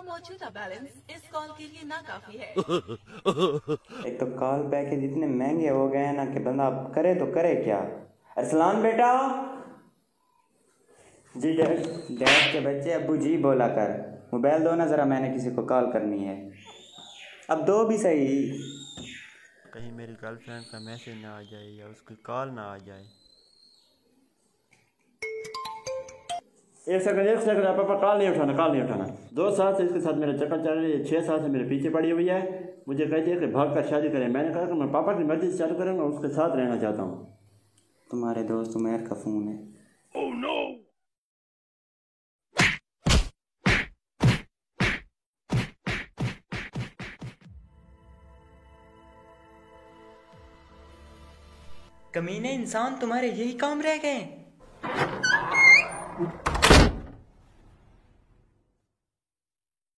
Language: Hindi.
मौजूदा बैलेंस इस कॉल के लिए नाकाफी है। एक तो कॉल पैकेज इतने महंगे हो गए हैं ना कि बंदा करे तो करे क्या। अरसलान बेटा। जी डैड। डैड के बच्चे अब्बू जी बोला कर। मोबाइल दो ना ज़रा, मैंने किसी को कॉल करनी है। अब दो भी सही। कहीं मेरी गर्लफ्रेंड का मैसेज ना आ जाए या उसकी कॉल ना आ जाए। एक सेकंड पापा, कॉल नहीं उठाना, कॉल नहीं उठाना। 2 साल से इसके साथ मेरा चक्कर चल रही है, 6 साल से मेरे पीछे पड़ी हुई है। मुझे कहती है कि भाग कर शादी करें। मैंने कहा कि मैं पापा की मर्जी से चालू करूँगा, उसके साथ रहना चाहता हूँ। तुम्हारे दोस्त उमैर का फ़ोन है। Oh no. कमीने इंसान, तुम्हारे यही काम रह गए।